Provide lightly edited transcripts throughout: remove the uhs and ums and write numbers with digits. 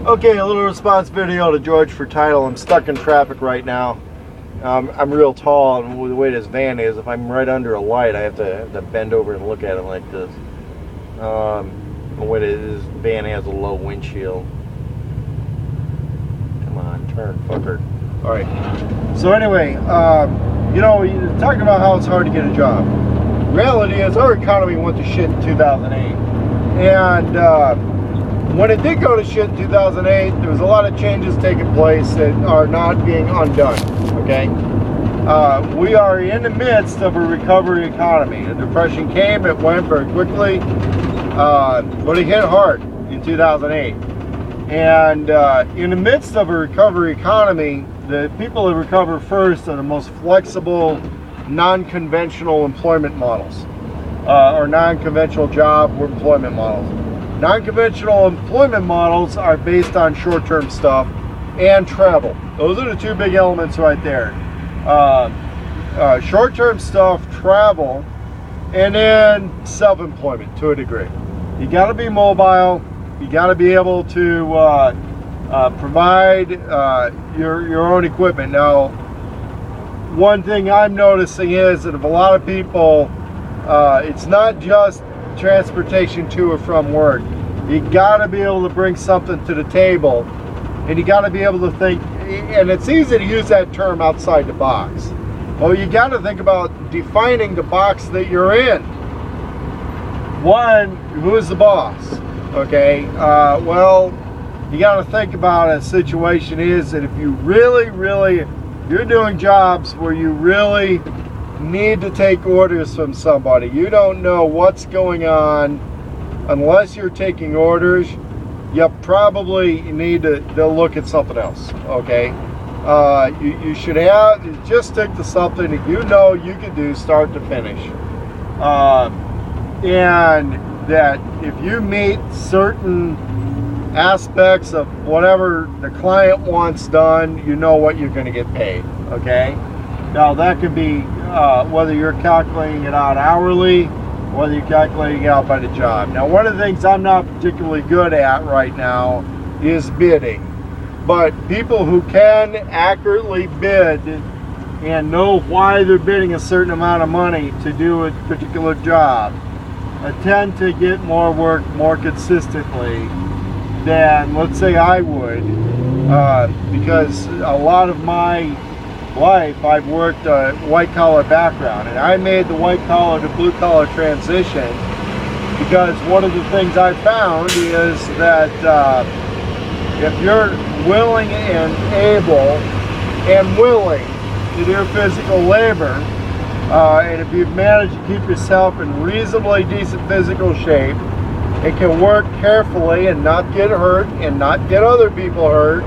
Okay, a little response video to George for title. I'm stuck in traffic right now. I'm real tall, and the way this van is, if I'm right under a light, I have to bend over and look at it like this. The way this van has a low windshield. Come on, turn, fucker. All right. So anyway, you know, you're talking about how it's hard to get a job. Reality is, our economy went to shit in 2008, and when it did go to shit in 2008, there was a lot of changes taking place that are not being undone. Okay, we are in the midst of a recovery economy. The Depression came, it went very quickly, but it hit hard in 2008. And in the midst of a recovery economy, the people that recover first are the most flexible, non-conventional employment models, or non-conventional job or employment models. Non-conventional employment models are based on short-term stuff and travel. Those are the two big elements right there. Short-term stuff, travel, and then self-employment to a degree. You got to be mobile. You got to be able to provide your own equipment. Now, one thing I'm noticing is that if a lot of people, it's not just transportation to or from work. You got to be able to bring something to the table, and you got to be able to think, and it's easy to use that term outside the box. Well, you got to think about defining the box that you're in. One, who is the boss? Okay, well, you got to think about a situation is that if you really, you're doing jobs where you really need to take orders from somebody, you don't know what's going on unless you're taking orders, you probably need to look at something else. Okay, you should just stick to something that you know you can do start to finish, and that if you meet certain aspects of whatever the client wants done, you know what you're going to get paid. Okay, now that could be whether you're calculating it out hourly, whether you're calculating it out by the job. Now, one of the things I'm not particularly good at right now is bidding, but people who can accurately bid and know why they're bidding a certain amount of money to do a particular job tend to get more work more consistently than, let's say, I would, because a lot of my life I've worked a white-collar background, and I made the white-collar to blue-collar transition because one of the things I found is that if you're willing and able and willing to do physical labor, and if you've managed to keep yourself in reasonably decent physical shape and can work carefully and not get hurt and not get other people hurt,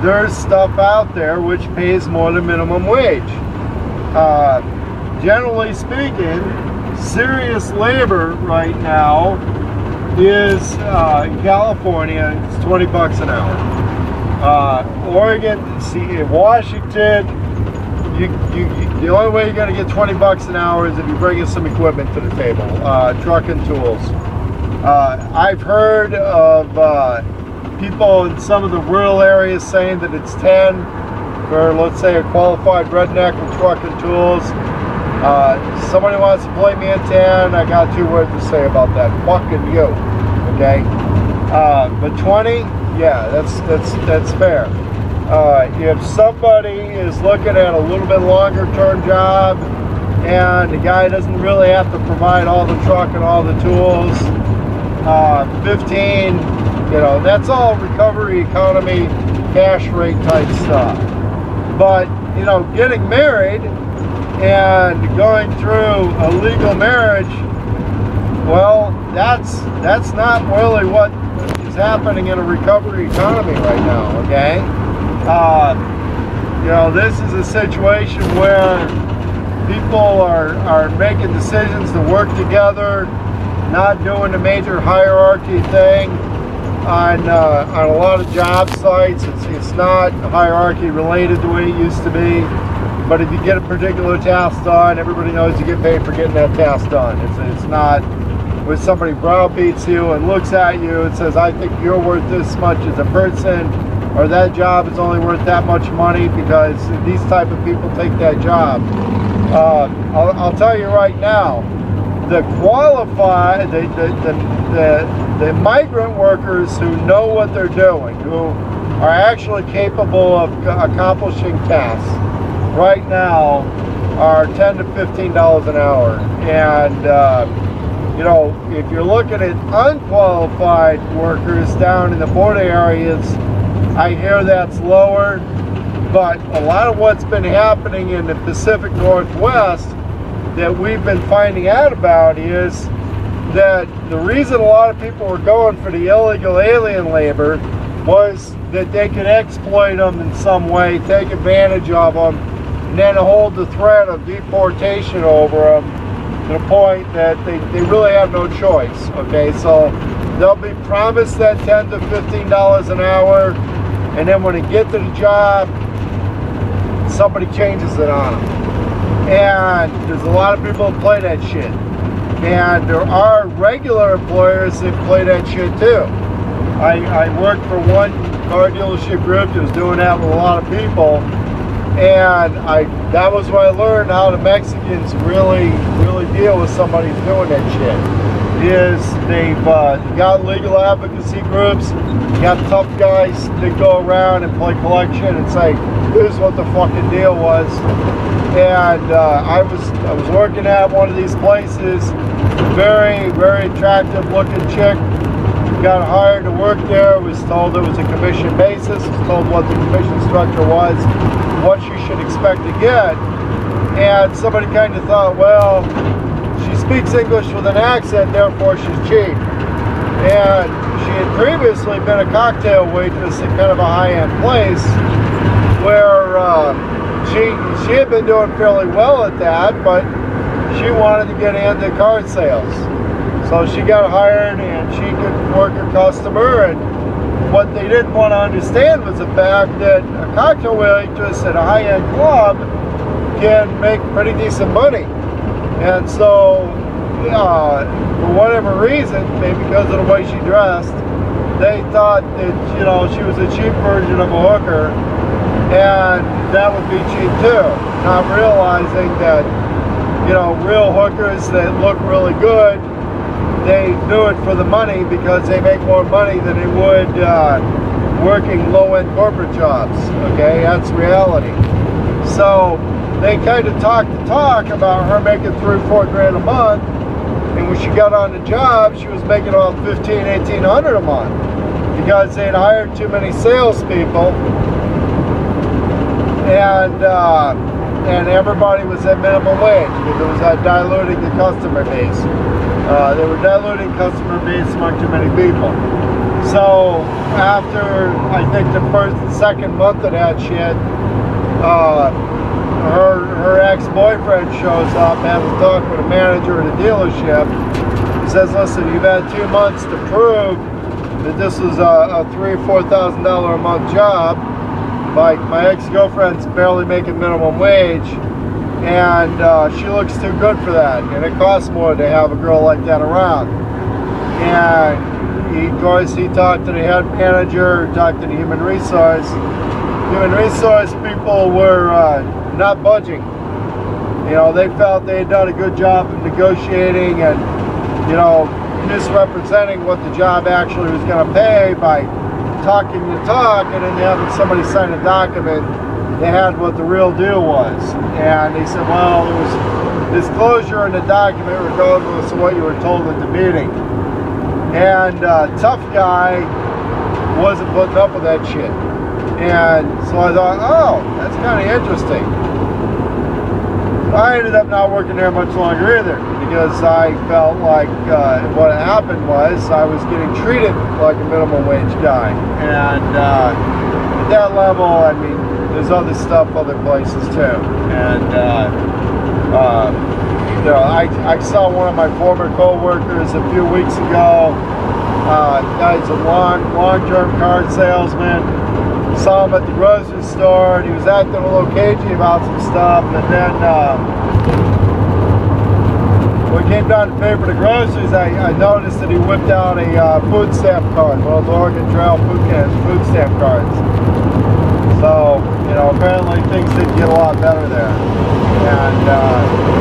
there's stuff out there which pays more than minimum wage. Generally speaking, serious labor right now is in California, it's 20 bucks an hour. Oregon, Washington, the only way you're going to get 20 bucks an hour is if you bring in some equipment to the table, trucking tools. I've heard of people in some of the rural areas saying that it's 10 for, let's say, a qualified redneck with trucking tools. Somebody wants to play me at 10, I got 2 words to say about that. Fucking you. Okay? But 20, yeah, that's fair. If somebody is looking at a little bit longer term job and the guy doesn't really have to provide all the truck and all the tools, 15, you know, that's all recovery economy, cash rate type stuff. But, you know, getting married and going through a legal marriage, well, that's not really what is happening in a recovery economy right now, okay? You know, this is a situation where people are making decisions to work together, not doing the major hierarchy thing on a lot of job sites. It's not hierarchy related the way it used to be. But if you get a particular task done, everybody knows you get paid for getting that task done. It's not where somebody browbeats you and looks at you and says, I think you're worth this much as a person, or that job is only worth that much money, because these type of people take that job. I'll tell you right now, the qualified, the migrant workers who know what they're doing, who are actually capable of accomplishing tasks, right now are $10 to $15 an hour. And you know, if you're looking at unqualified workers down in the border areas, I hear that's lower. But a lot of what's been happening in the Pacific Northwest that we've been finding out about is that the reason a lot of people were going for the illegal alien labor was that they could exploit them in some way, take advantage of them, and then hold the threat of deportation over them to the point that they really have no choice. Okay, so they'll be promised that $10 to $15 an hour, and then when they get to the job, somebody changes it on them. And there's a lot of people that play that shit. And there are regular employers that play that shit too. I worked for one car dealership group that was doing that with a lot of people, and that was where I learned how the Mexicans really deal with somebody who's doing that shit. Is they've got legal advocacy groups, got tough guys that go around and play collection and say, here's what the fucking deal was. And I was working at one of these places, very attractive looking chick, got hired to work there, was told it was a commission basis, was told what the commission structure was, what she should expect to get. And somebody kind of thought, well, she speaks English with an accent, therefore she's cheap. And she had previously been a cocktail waitress at kind of a high-end place where she had been doing fairly well at that, but she wanted to get into car sales. So she got hired and she could work a customer, and what they didn't want to understand was the fact that a cocktail waitress at a high-end club can make pretty decent money. And so, for whatever reason, maybe because of the way she dressed, they thought that, you know, she was a cheap version of a hooker, and that would be cheap too. Not realizing that, you know, real hookers that look really good, they do it for the money because they make more money than they would working low-end corporate jobs. Okay, that's reality. So they kind of talked the talk about her making $3-4 grand a month, and when she got on the job, she was making about $1,500-1,800 a month because they'd hired too many salespeople, and everybody was at minimum wage because it was diluting the customer base. They were diluting customer base among too many people. So after I think the first and second month of that shit, her ex-boyfriend shows up, has a talk with a manager at a dealership. He says, listen, you've had 2 months to prove that this is a $3,000 or $4,000 a month job. My ex-girlfriend's barely making minimum wage, and she looks too good for that, and it costs more to have a girl like that around. And of course he talked to the head manager, talked to the human resource people were not budging. You know, they felt they had done a good job of negotiating and, you know, misrepresenting what the job actually was going to pay by talking the talk, and then having somebody sign a document that had what the real deal was. And they said, well, there was disclosure in the document regardless of what you were told at the meeting. And tough guy wasn't putting up with that shit. And so I thought, oh, that's kind of interesting. I ended up not working there much longer either, because I felt like what happened was I was getting treated like a minimum wage guy. And at that level, I mean, there's other stuff other places too. And you know, I saw one of my former co-workers a few weeks ago. Guy's a long-term car salesman. Saw him at the grocery store, and he was acting a little cagey about some stuff, and then when we came down to pay for the groceries, I noticed that he whipped out a food stamp card, one of those Oregon Trail food stamp cards. So, you know, apparently things did get a lot better there. And